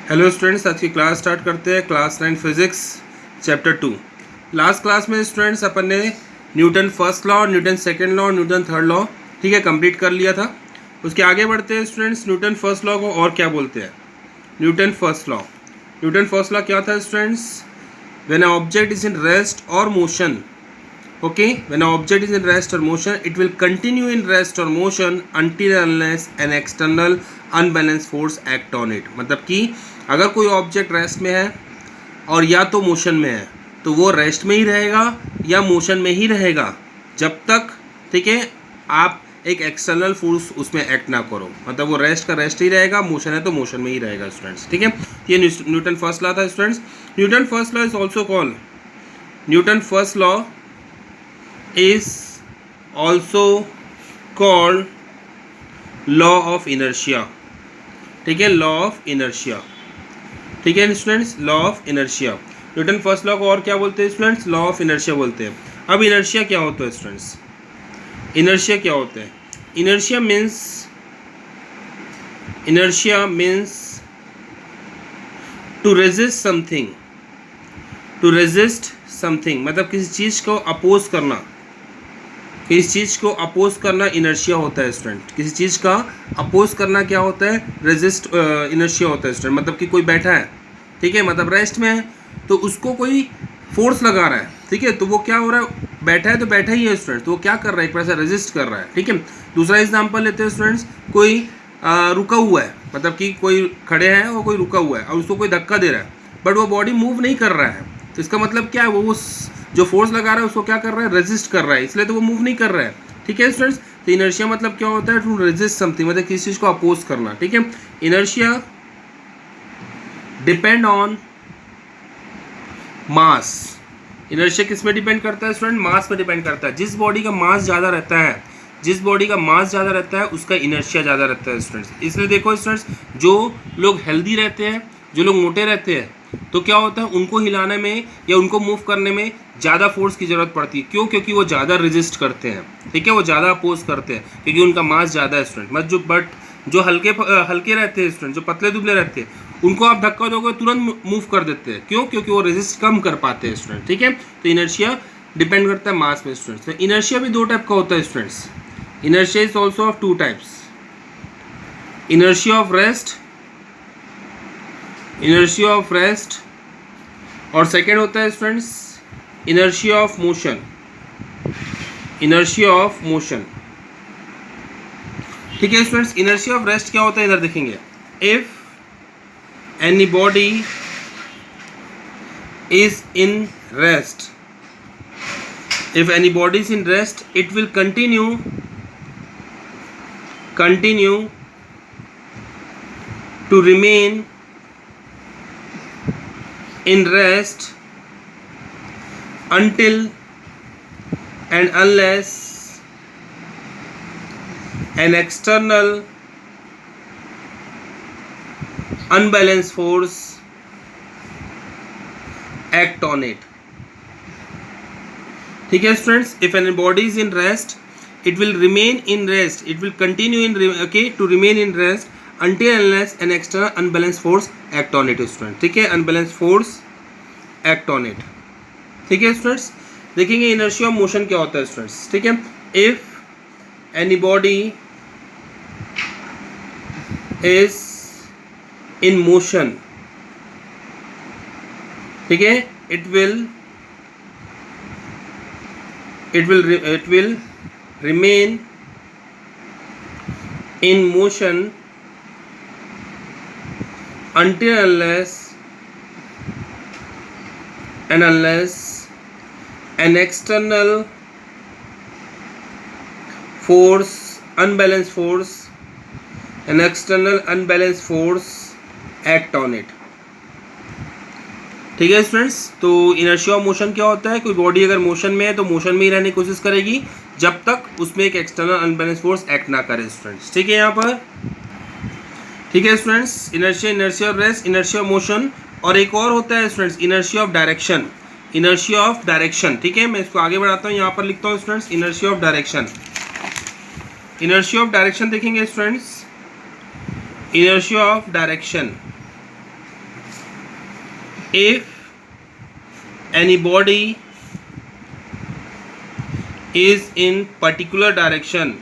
Hello students, आज की class start करते हैं। Class 9 physics chapter 2। Last class में स्टूडेंट्स अपन ने Newton first law, Newton second law, Newton third law complete कर लिया था। उसके आगे बढ़ते हैं स्टूडेंट्स। न्यूटन फर्स्ट लॉ को और क्या बोलते हैं? न्यूटन फर्स्ट लॉ क्या था students? When a object is in rest और motion, when an object is in rest or motion, it will continue in rest or motion until unless an external unbalanced force act on it। मतलब कि अगर कोई object rest में है और या तो मोशन में है तो वो रेस्ट में ही रहेगा या मोशन में ही रहेगा जब तक, ठीक है, आप एक एक्सटर्नल फोर्स उसमें एक्ट ना करो। मतलब वो रेस्ट का रेस्ट ही रहेगा, मोशन है तो मोशन में ही रहेगा स्टूडेंट्स, ठीक है। ये न्यूटन फर्स्ट लॉ था students. Newton first law is also called Newton first law is also called law of inertia, ठीक है, लॉ ऑफ इनर्शिया, ठीक है students, law of inertia. Newton first law को और क्या बोलते हैं स्टूडेंट्स? लॉ ऑफ इनर्शिया बोलते हैं। अब इनर्शिया क्या होता है स्टूडेंट्स? इनर्शिया क्या होता है? Inertia means to resist something, मतलब किसी चीज़ को अपोज करना, किसी चीज़ को अपोज करना इनर्शिया होता है स्टूडेंट। किसी चीज़ का अपोज करना क्या होता है? रेजिस्ट इनर्शिया होता है स्टूडेंट। मतलब कि कोई बैठा है, ठीक है, मतलब रेस्ट में है, तो उसको कोई फोर्स लगा रहा है, ठीक है, तो वो क्या हो रहा है? बैठा है तो बैठा ही है स्टूडेंट, तो वो क्या कर रहा है? एक प्रकार से रेजिस्ट कर रहा है, ठीक है। दूसरा एग्जाम्पल लेते हैं स्टूडेंट्स। कोई रुका हुआ है, मतलब कि कोई खड़े हैं और कोई रुका हुआ है और उसको कोई धक्का दे रहा है, बट वो बॉडी मूव नहीं कर रहा है, तो इसका मतलब क्या है? वो उस जो फोर्स लगा रहा है उसको क्या कर रहा है? रेजिस्ट कर रहा है, इसलिए तो वो मूव नहीं कर रहा है, ठीक है स्टूडेंट्स। तो इनर्शिया मतलब क्या होता है? टू रेजिस्ट समथिंग, मतलब किसी चीज़ को अपोज करना, ठीक है। Inertia depend on mass. Inertia किस में डिपेंड करता है स्टूडेंट? मास पे डिपेंड करता है। जिस बॉडी का मास ज़्यादा रहता है उसका इनर्शिया ज़्यादा रहता है स्टूडेंट्स। इसलिए देखो स्टूडेंट्स, जो लोग हेल्दी रहते हैं, जो लोग मोटे रहते हैं, तो क्या होता है? उनको हिलाने में या उनको मूव करने में ज़्यादा फोर्स की ज़रूरत पड़ती है। क्यों? क्योंकि वो ज़्यादा रेजिस्ट करते हैं, ठीक है, वो ज़्यादा अपोज करते हैं, क्योंकि उनका मास ज़्यादा है स्टूडेंट। बट जो हल्के रहते हैं स्टूडेंट, जो पतले दुबले रहते हैं, उनको आप धक्का दोगे तुरंत मूव कर देते हैं। क्यों? क्योंकि वो रेजिस्ट कम कर पाते हैं स्टूडेंट, ठीक है। तो इनर्शिया डिपेंड करता है मास में स्टूडेंट्स। तो इनर्शिया भी दो टाइप का होता है students. Inertia is also of two types, inertia of rest और सेकेंड होता है स्टूडेंट्स इनर्शिया ऑफ मोशन, ठीक है स्टूडेंट्स। इनर्शिया ऑफ रेस्ट क्या होता है? इधर देखेंगे। If any body is in rest, it will continue to remain in rest until and unless an external unbalanced force act on it, ठीक है students. If any body is in rest, it will remain in rest, it will continue to remain in rest until unless an external unbalanced force act on it student, ठीक है, unbalanced force act on it, ठीक है students. देखेंगे inertia of motion क्या होता है students, ठीक है। If any body is in motion, ठीक है, it will remain in motion until unless an external unbalanced force act on it, ठीक है स्टूडेंट्स। तो इनर्शिया ऑफ मोशन क्या होता है? कोई बॉडी अगर मोशन में है तो मोशन में ही रहने की कोशिश करेगी जब तक उसमें एक एक्सटर्नल अनबैलेंस फोर्स एक्ट ना करे स्टूडेंट्स, ठीक है, यहाँ पर, ठीक है students. Inertia of rest, inertia of motion, और एक और होता है स्टूडेंट्स इनर्शिया ऑफ डायरेक्शन, ठीक है। मैं इसको आगे बढ़ाता हूँ, यहाँ पर लिखता हूँ स्टूडेंट्स इनर्शिया ऑफ डायरेक्शन देखेंगे students. Inertia of direction if any body is in particular direction,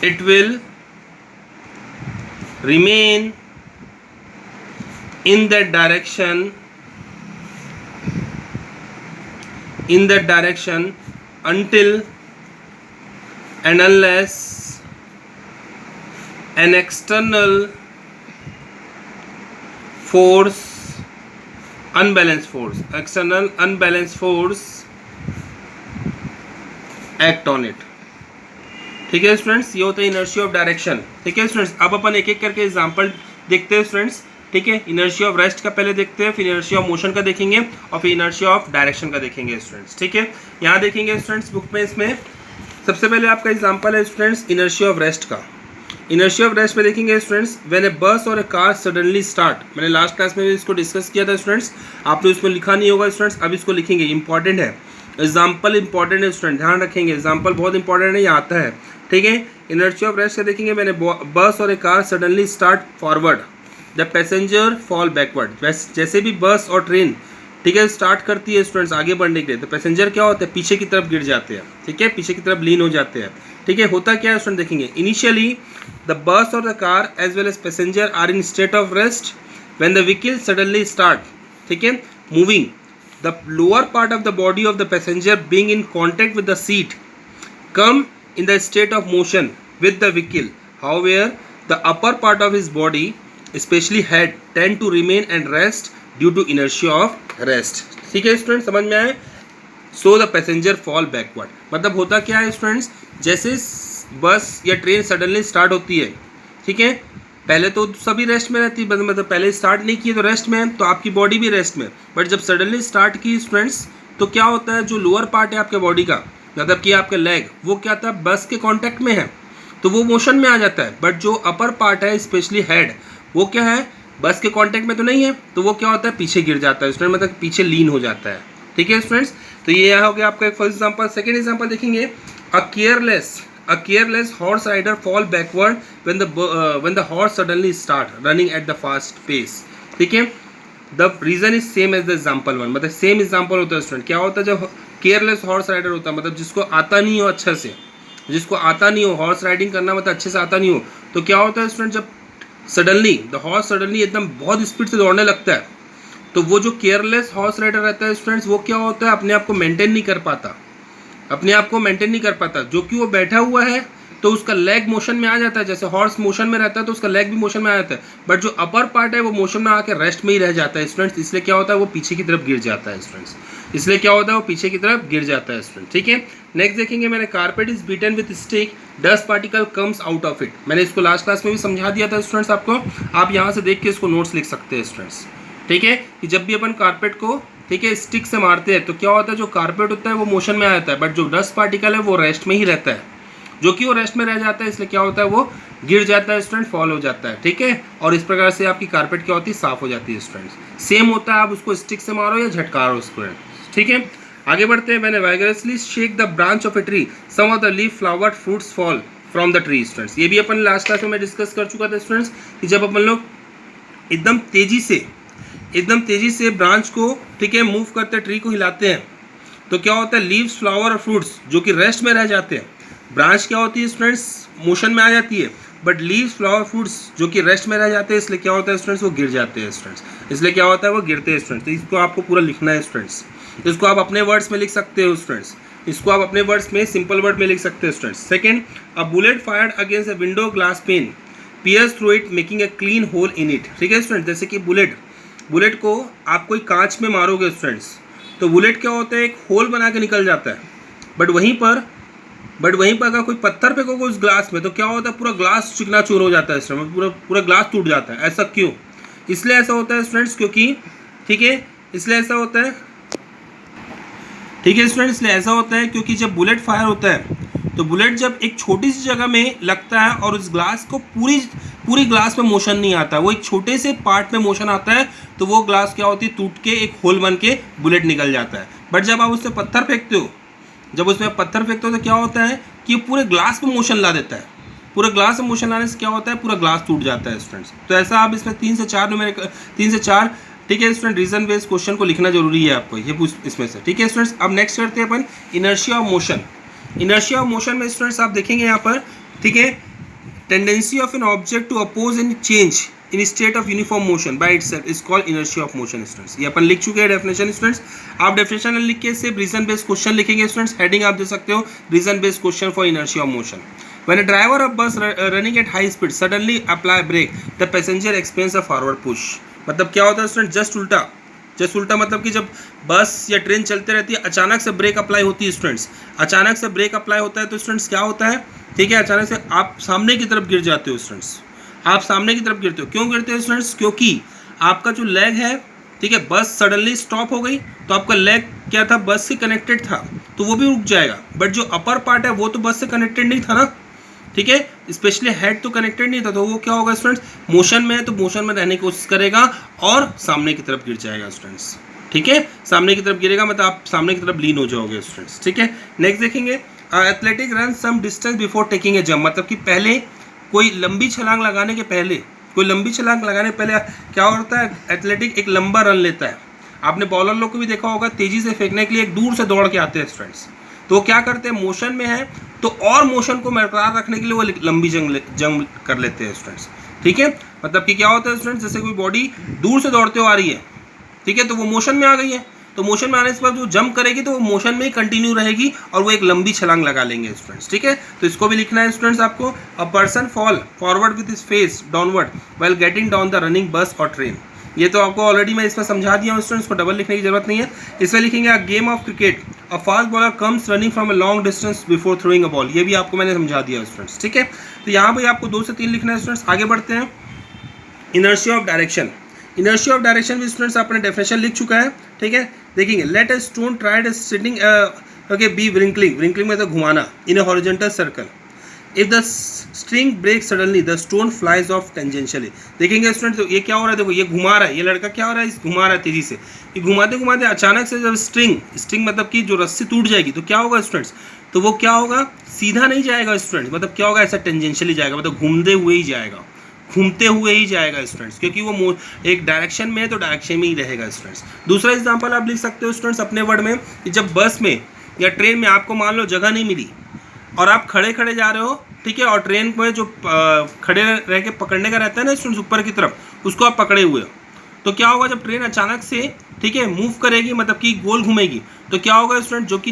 it will remain in that direction until and unless an external unbalanced force act on it। ठीक है students, ये होता है inertia of direction. ठीक है students, अब अपन एक एक करके एग्जांपल देखते हैं स्टूडेंट्स। ठीक है, इनर्शिया ऑफ रेस्ट का पहले देखते हैं, फिर इनर्शिया ऑफ मोशन का देखेंगे और फिर इनर्शिया ऑफ डायरेक्शन का देखेंगे स्टूडेंट्स। ठीक है, यहाँ देखेंगे स्टूडेंट्स बुक में, इसमें सबसे पहले आपका एग्जांपल है स्टूडेंट्स इनर्शिया ऑफ रेस्ट का। इनर्शिया ऑफ रेस्ट में देखेंगे स्टूडेंट्स, व्हेन ए बस और ए कार सडनली स्टार्ट। मैंने लास्ट क्लास में भी इसको डिस्कस किया था स्टूडेंट्स, आपने उसमें लिखा नहीं होगा स्टूडेंट्स, अब इसको लिखेंगे, इंपॉर्टेंट है एग्जाम्पल, इंपॉर्टेंट है स्टूडेंट, ध्यान रखेंगे, एग्जाम्पल बहुत इंपॉर्टेंट है, ये आता है। ठीक है, इनर्शिया ऑफ रेस्ट का देखेंगे, मैंने बस और a car suddenly start forward, the passenger fall backward. जैसे भी बस और ट्रेन ठीक है स्टार्ट करती है स्टूडेंट्स आगे बढ़ने के लिए, तो पैसेंजर क्या होता है, पीछे की तरफ गिर जाते हैं। ठीक है, पीछे की तरफ लीन हो जाते हैं। ठीक है, होता क्या है स्टूडेंट देखेंगे, इनिशियली द बस और the car as well as passenger are in state of rest when the vehicle suddenly start. ठीक है, moving, the lower part of the body of the passenger being in contact with the seat come in the state of motion with the vehicle, however the upper part of his body especially head tend to remain and rest due to inertia of rest। ठीक है student, समझ में आए? so the passenger fall backward, मतलब होता क्या है students, जैसे बस या ट्रेन सडनली स्टार्ट होती है, ठीक है, पहले तो सभी रेस्ट में रहती है, मतलब पहले स्टार्ट नहीं किए तो रेस्ट में है, तो आपकी बॉडी भी रेस्ट में, बट जब सडनली स्टार्ट की स्टूडेंट्स तो क्या होता है, जो लोअर पार्ट है आपके बॉडी का, मतलब कि आपका लेग, वो क्या था, बस के कांटेक्ट में है तो वो मोशन में आ जाता है, बट जो अपर पार्ट है स्पेशली हेड, वो क्या है, बस के कांटेक्ट में तो नहीं है, तो वो क्या होता है, पीछे गिर जाता है स्टूडेंट, मतलब पीछे लीन हो जाता है। ठीक है स्टूडेंट्स, तो ये यहाँ हो गया आपका एक फर्स्ट एग्जांपल। सेकंड एग्जांपल देखेंगे, a careless horse rider fall backward when the horse suddenly start running at the fast pace. ठीक है, the reason is same as the example one, मतलब सेम एग्जाम्पल होता है स्टूडेंट। क्या होता है, जब केयरलेस हॉर्स राइडर होता है, मतलब जिसको आता नहीं हो अच्छे से, जिसको आता नहीं हो हॉर्स राइडिंग करना, मतलब अच्छे से आता नहीं हो, तो क्या होता है स्टूडेंट, जब सडनली द हॉर्स सडनली एकदम बहुत स्पीड से दौड़ने लगता है, तो वो जो केयरलेस हॉर्स राइडर रहता है स्टूडेंट्स, वो क्या होता है, अपने आप को मेंटेन नहीं कर पाता, जो कि वो बैठा हुआ है तो उसका लेग मोशन में आ जाता है, जैसे हॉर्स मोशन में रहता है तो उसका लेग भी मोशन में आ जाता है, बट जो अपर पार्ट है वो मोशन में आकर रेस्ट में ही रह जाता है स्टूडेंट्स, इसलिए क्या होता है, वो पीछे की तरफ गिर जाता है स्टूडेंट्स, ठीक है, नेक्स्ट देखेंगे, मैंने carpet is beaten with stick, dust particle comes out of it. मैंने इसको लास्ट क्लास में भी समझा दिया था स्टूडेंट्स आपको, आप यहाँ से देख के इसको नोट्स लिख सकते हैं स्टूडेंट्स। ठीक है, कि जब भी अपन कारपेट को ठीक है स्टिक से मारते हैं तो क्या होता है, जो कारपेट होता है वो मोशन में आ जाता है, बट जो डस्ट पार्टिकल है वो रेस्ट में ही रहता है, जो कि वो रेस्ट में रह जाता है, इसलिए क्या होता है, वो गिर जाता है स्टूडेंट, फॉल हो जाता है। ठीक है, और इस प्रकार से आपकी कारपेट क्या होती है, साफ हो जाती है स्टूडेंट्स। सेम होता है, आप उसको स्टिक से मारो या झटकारो स्टूडेंट। ठीक है, आगे बढ़ते हैं, मैंने vigorously shake the branch of a tree, some of the leaf flowered fruits fall from the tree students. ये भी अपन लास्ट क्लास में मैं डिस्कस कर चुका था स्टूडेंट्स, कि जब अपन लोग एकदम तेजी से ब्रांच को ठीक है मूव करते, ट्री को हिलाते हैं, तो क्या होता है, लीव्स फ्लावर और फ्रूट्स जो कि रेस्ट में रह जाते हैं, ब्रांच क्या होती है स्टूडेंट्स, मोशन में आ जाती है, बट लीव्स फ्लावर फ्रूट्स जो कि रेस्ट में रह जाते हैं, इसलिए क्या होता है स्टूडेंट्स, वो गिर जाते हैं स्टूडेंट्स, इसलिए क्या होता है, वो गिरते हैं स्टूडेंट्स। तो इसको आपको पूरा लिखना है स्टूडेंट्स, इसको आप अपने वर्ड्स में लिख सकते हो स्टूडेंट्स, इसको आप अपने वर्ड्स में सिंपल वर्ड में लिख सकते हो students. Second, a bullet fired against a window glass pane pierce through it making a clean hole in it. ठीक है स्टूडेंट, जैसे कि बुलेट को आप कोई कांच में मारोगे स्टूडेंट्स, तो बुलेट क्या होता है, एक होल बना के निकल जाता है, बट वहीं पर अगर कोई पत्थर फेंकोगे उस ग्लास में, तो क्या होता है, पूरा ग्लास चिकनाचूर हो जाता है स्टूडेंट, पूरा ग्लास टूट जाता है। ऐसा क्यों? इसलिए ऐसा होता है स्टूडेंट्स, क्योंकि ठीक है, इसलिए ऐसा होता है, ठीक है स्टूडेंट्स, इसलिए ऐसा होता है क्योंकि जब बुलेट फायर होता है, तो बुलेट जब एक छोटी सी जगह में लगता है और उस ग्लास को पूरी ग्लास में मोशन नहीं आता, वो एक छोटे से पार्ट में मोशन आता है, तो वो ग्लास क्या होती है, टूट के एक होल बन के बुलेट निकल जाता है। बट जब आप उसमें पत्थर फेंकते हो, तो क्या होता है कि पूरे ग्लास में मोशन ला देता है, पूरा ग्लास में मोशन लाने से क्या होता है, पूरा ग्लास टूट जाता है स्टूडेंट्स। तो ऐसा आप इसमें 3 से 4 न्यूमेरिकल 3 से 4 ठीक है स्टूडेंट रीजन बेस्ड क्वेश्चन को लिखना जरूरी है आपको ये इसमें से। ठीक है स्टूडेंट्स, अब नेक्स्ट करते हैं अपन inertia of motion. Inertia of motion में स्टूडेंट्स आप देखेंगे यहाँ पर, ठीक है, tendency of an object to oppose and change in state of uniform motion by itself is called inertia of motion students. ये अपन लिख चुके हैं डेफिनेशन स्टूडेंट्स। आप डेफिनेशन लिख के सिर्फ रीजन बेस्ड क्वेश्चन लिखेंगे स्टूडेंट्स। हेडिंग आप दे सकते हो reason based question for inertia of motion. When a driver of bus running at high speed suddenly apply brake, the passenger experience a forward push। मतलब क्या होता है स्टूडेंट, जस्ट उल्टा मतलब कि जब बस या ट्रेन चलते रहती है अचानक से ब्रेक अप्लाई होती है स्टूडेंट्स, अचानक से ब्रेक अप्लाई होता है तो स्टूडेंट्स क्या होता है, ठीक है, अचानक से आप सामने की तरफ गिर जाते हो स्टूडेंट्स। आप सामने की तरफ गिरते हो, क्यों गिरते हो स्टूडेंट्स, क्योंकि आपका जो लेग है, ठीक है, बस सडनली स्टॉप हो गई तो आपका लेग क्या था, बस से कनेक्टेड था तो वो भी रुक जाएगा, बट जो अपर पार्ट है वो तो बस से कनेक्टेड नहीं था ना, ठीक है, स्पेशली हेड तो कनेक्टेड नहीं था, तो वो क्या होगा स्टूडेंट्स, मोशन में है तो मोशन में रहने की कोशिश करेगा और सामने की तरफ गिर जाएगा स्टूडेंट्स। ठीक है, सामने की तरफ गिरेगा मतलब आप सामने की तरफ लीन हो जाओगे स्टूडेंट्स। ठीक है, नेक्स्ट देखेंगे athletic run some distance before taking a jump. मतलब कि पहले कोई लंबी छलांग लगाने के पहले क्या होता है, एथलेटिक एक लंबा रन लेता है। आपने बॉलर लोग को भी देखा होगा, तेजी से फेंकने के लिए एक दूर से दौड़ के आते हैं स्टूडेंट्स, तो वो क्या करते हैं, मोशन में है तो और मोशन को बरकरार रखने के लिए वो लंबी जंप कर लेते हैं स्टूडेंट्स। ठीक है, मतलब कि क्या होता है स्टूडेंट्स, जैसे कोई बॉडी दूर से दौड़ते हुए आ रही है, ठीक है, तो वो मोशन में आ गई है, तो मोशन में आने के बाद जो जंप करेगी तो वो मोशन में ही कंटिन्यू रहेगी और वो एक लंबी छलांग लगा लेंगे स्टूडेंट्स। ठीक है, तो इसको भी लिखना है स्टूडेंट्स आपको। A person fall forward with his face downward while getting down the running बस और ट्रेन। ये तो आपको ऑलरेडी मैं इसमें समझा दिया हूँ स्टूडेंट्स को, डबल लिखने की जरूरत नहीं है। इसमें लिखेंगे a game of cricket, a fast bowler comes running from a long distance before throwing a ball. ये भी आपको मैंने समझा दिया स्टूडेंट्स। ठीक है, तो यहाँ पर आपको 2 से 3 लिखना है स्टूडेंट्स। आगे बढ़ते हैं, inertia of direction. Inertia of direction भी स्टूडेंट्स आपने डेफिनेशन लिख चुका है। ठीक है, देखेंगे let a stone tried sitting okay be whirling मतलब घुमाना in a horizontal circle. If the string break suddenly the stone flies off tangentially. देखेंगे स्टूडेंट, तो ये क्या हो रहा है, देखो ये घुमा रहा है, ये लड़का क्या हो रहा है, घुमा रहा है तेजी से। ये घुमाते घुमाते अचानक से जब स्ट्रिंग मतलब कि जो रस्सी टूट जाएगी तो क्या होगा स्टूडेंट्स, तो वो क्या होगा, सीधा नहीं जाएगा स्टूडेंट्स, मतलब क्या होगा, ऐसा टेंजेंशियली जाएगा, मतलब घूमते हुए ही जाएगा स्टूडेंट्स, क्योंकि वो एक डायरेक्शन में है तो डायरेक्शन में ही रहेगा स्टूडेंट्स। दूसरा एग्जांपल आप लिख सकते हो स्टूडेंट्स अपने वर्ड में, कि जब बस में या ट्रेन में आपको मान लो जगह नहीं मिली और आप खड़े जा रहे हो, ठीक है, और ट्रेन में जो खड़े रह के पकड़ने का रहता है ना स्टूडेंट्स ऊपर की तरफ, उसको आप पकड़े हुए हो, तो क्या होगा जब ट्रेन अचानक से, ठीक है, मूव करेगी, मतलब कि गोल घूमेगी, तो क्या होगा स्टूडेंट, जो कि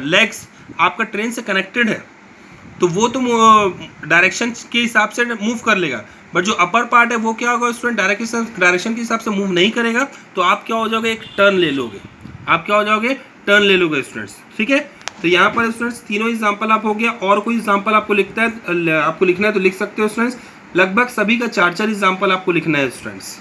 लेग्स आपका ट्रेन से कनेक्टेड है तो वो तो डायरेक्शन के हिसाब से मूव कर लेगा, बट जो अपर पार्ट है वो क्या होगा स्टूडेंट, डायरेक्शन के हिसाब से मूव नहीं करेगा, तो आप क्या हो जाओगे, एक टर्न ले लोगे स्टूडेंट्स। ठीक है, तो यहाँ पर स्टूडेंट्स तीनों एग्जांपल आप हो गया, और कोई एग्जांपल आपको लिखना है तो लिख सकते हो स्टूडेंट्स। लगभग सभी का 4-4 एग्जांपल आपको लिखना है स्टूडेंट्स।